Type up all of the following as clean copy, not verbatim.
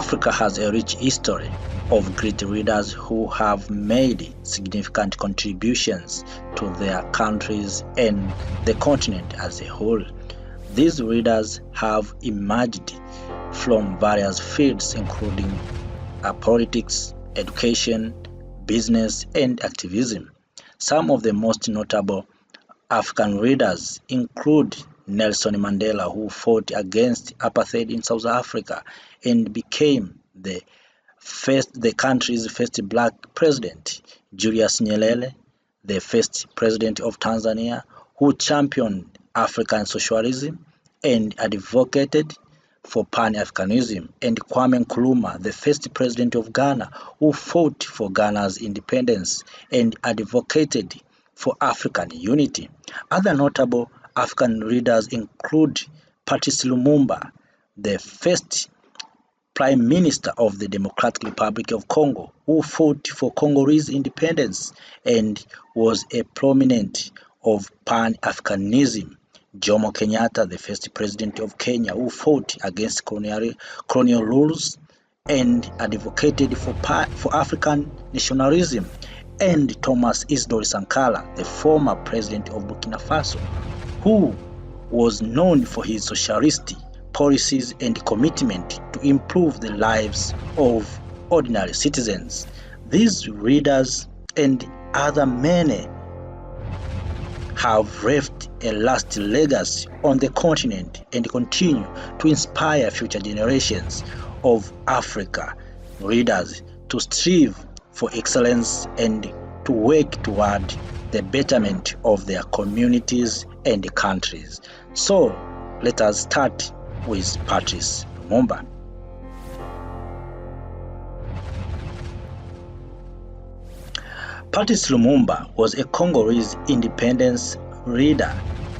Africa has a rich history of great leaders who have made significant contributions to their countries and the continent as a whole. These leaders have emerged from various fields including politics, education, business, and activism. Some of the most notable African leaders include Nelson Mandela, who fought against apartheid in South Africa and became the country's first black president; Julius Nyerere, the first president of Tanzania, who championed African socialism and advocated for Pan-Africanism; and Kwame Nkrumah, the first president of Ghana, who fought for Ghana's independence and advocated for African unity. Other notable African leaders include Patrice Lumumba, the first Prime Minister of the Democratic Republic of Congo, who fought for Congolese independence and was a proponent of Pan-Africanism; Jomo Kenyatta, the first president of Kenya, who fought against colonial rules and advocated for African nationalism; and Thomas Isidore Sankara, the former president of Burkina Faso, who was known for his socialist policies and commitment to improve the lives of ordinary citizens. These leaders and other many have left a lasting legacy on the continent and continue to inspire future generations of Africa leaders to strive for excellence and to work toward the betterment of their communities and countries. So let us start with Patrice Lumumba. Patrice Lumumba was a Congolese independence leader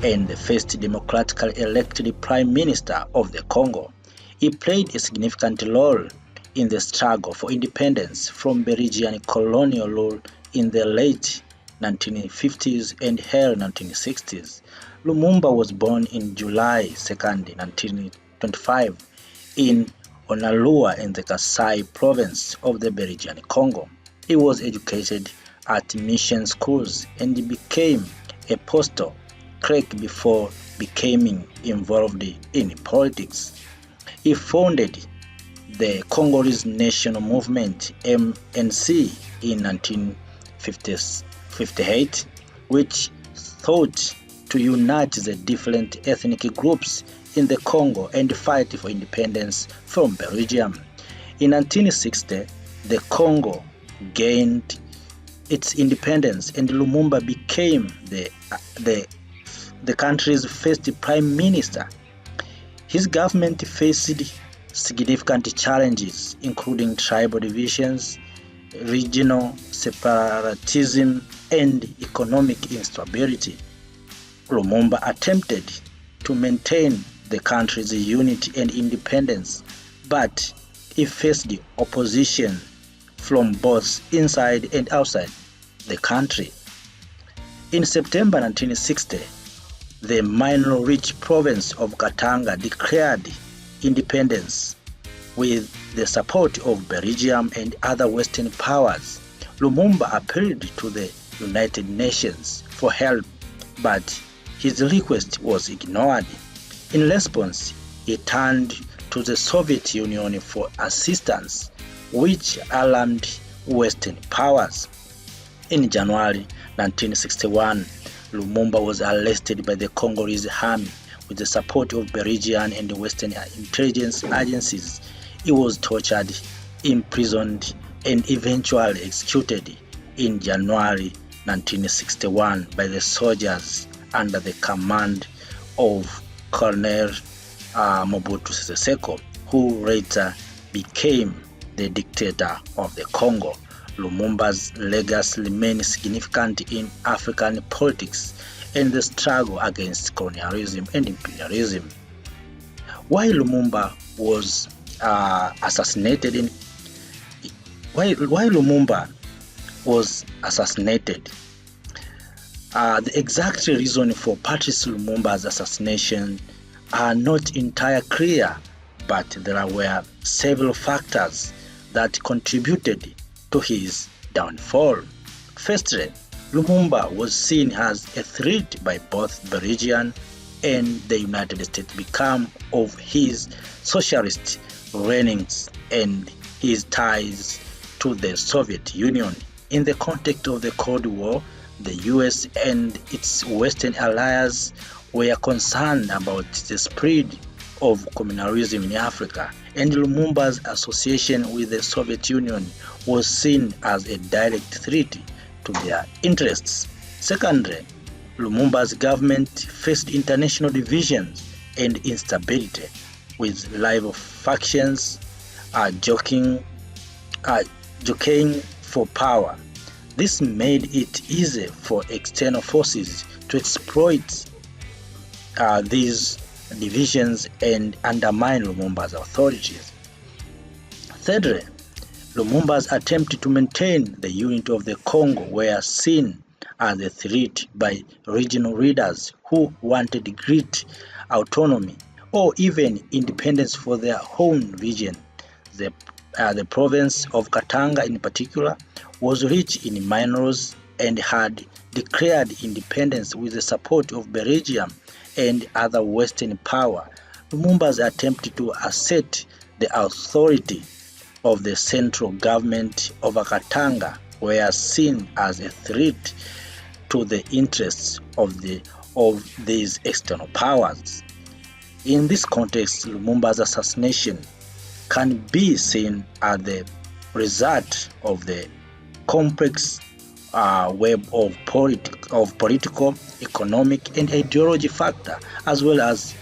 and the first democratically elected Prime Minister of the Congo. He played a significant role in the struggle for independence from Belgian colonial rule in the late 1950s and early 1960s. Lumumba was born in July 2, 1925 in Onalua in the Kasai province of the Belgian Congo. He was educated at mission schools and became a postal clerk before becoming involved in politics. He founded the Congolese National Movement (MNC) in 1958, which sought to unite the different ethnic groups in the Congo and fight for independence from Belgium. In 1960, the Congo gained its independence and Lumumba became the country's first prime minister. His government faced significant challenges, including tribal divisions, regional separatism, and economic instability. Lumumba attempted to maintain the country's unity and independence, but he faced opposition from both inside and outside the country. In September 1960, the mineral-rich province of Katanga declared independence with the support of Belgium and other Western powers. Lumumba appealed to the United Nations for help, but his request was ignored. In response, he turned to the Soviet Union for assistance, which alarmed Western powers. In January 1961, Lumumba was arrested by the Congolese army with the support of Belgian and Western intelligence agencies. He was tortured, imprisoned, and eventually executed in January 1961 by the soldiers under the command of Colonel Mobutu Sese Seko, who later became the dictator of the Congo. Lumumba's legacy remains significant in African politics and the struggle against colonialism and imperialism. Why Lumumba was assassinated? The exact reason for Patrice Lumumba's assassination are not entirely clear, but there were several factors that contributed to his downfall. Firstly, Lumumba was seen as a threat by both Belgian and the United States because of his socialist leanings and his ties to the Soviet Union. In the context of the Cold War, the US and its Western allies were concerned about the spread of communalism in Africa, and Lumumba's association with the Soviet Union was seen as a direct threat to their interests. Secondly, Lumumba's government faced international divisions and instability, with rival factions jockeying for power. This made it easy for external forces to exploit these divisions and undermine Lumumba's authorities. Thirdly, Lumumba's attempt to maintain the unity of the Congo were seen as a threat by regional leaders who wanted great autonomy or even independence for their own region. The province of Katanga in particular was rich in minerals and had declared independence with the support of Belgium and other Western power. Lumumba's attempt to assert the authority of the central government over Katanga were seen as a threat to the interests of these external powers. In this context, Lumumba's assassination can be seen as the result of the complex web of political, economic, and ideology factor, as well as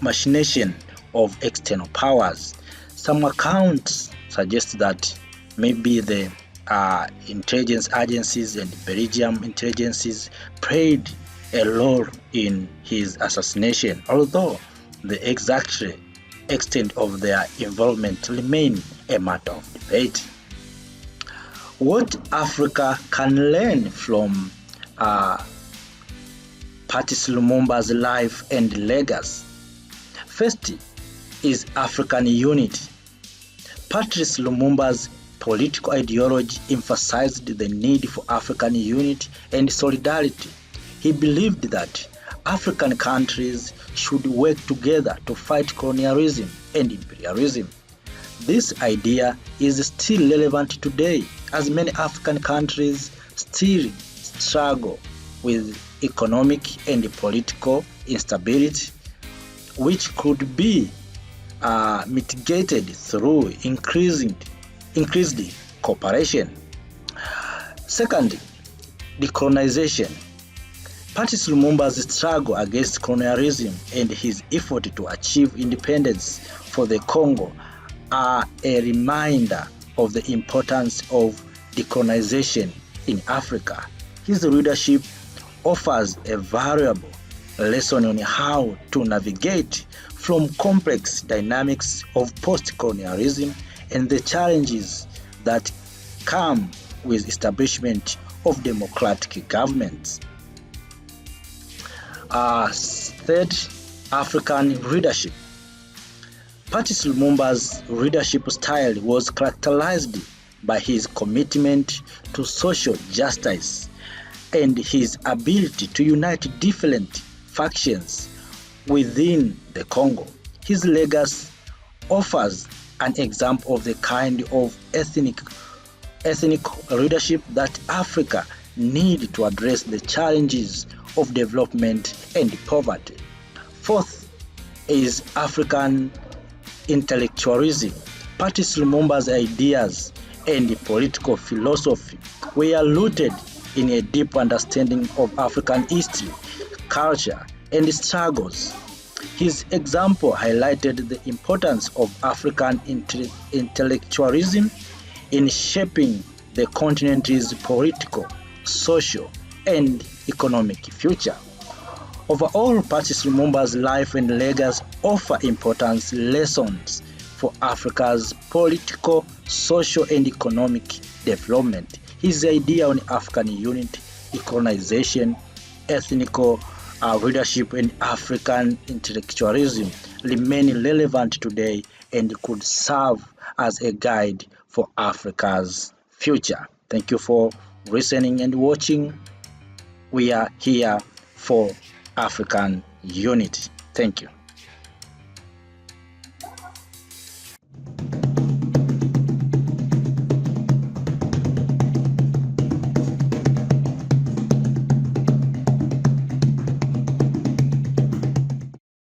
machination of external powers. Some accounts suggest that maybe the intelligence agencies and Belgian intelligences played a role in his assassination, although the exact extent of their involvement remains a matter of debate. What Africa can learn from Patrice Lumumba's life and legacy? First is African unity. Patrice Lumumba's political ideology emphasized the need for African unity and solidarity. He believed that African countries should work together to fight colonialism and imperialism. This idea is still relevant today, as many African countries still struggle with economic and political instability, which could be mitigated through increased cooperation. Second, decolonization. Patrice Lumumba's struggle against colonialism and his effort to achieve independence for the Congo are a reminder of the importance of decolonization in Africa. His leadership offers a valuable lesson on how to navigate from complex dynamics of post-colonialism and the challenges that come with establishment of democratic governments. Third, African leadership. Patrice Lumumba's leadership style was characterized by his commitment to social justice and his ability to unite different factions within the Congo. His legacy offers an example of the kind of ethnic leadership that Africa needs to address the challenges of development and poverty. Fourth is African intellectualism. Patrice Lumumba's ideas and political philosophy were rooted in a deep understanding of African history, culture, and struggles. His example highlighted the importance of African intellectualism in shaping the continent's political, social, and economic future. Overall, Patrice Lumumba's life and legacy offer important lessons for Africa's political, social, and economic development. His idea on African unity, decolonization, ethnic leadership and African intellectualism remain relevant today and could serve as a guide for Africa's future. Thank you for listening and watching. We are here for African unity. Thank you.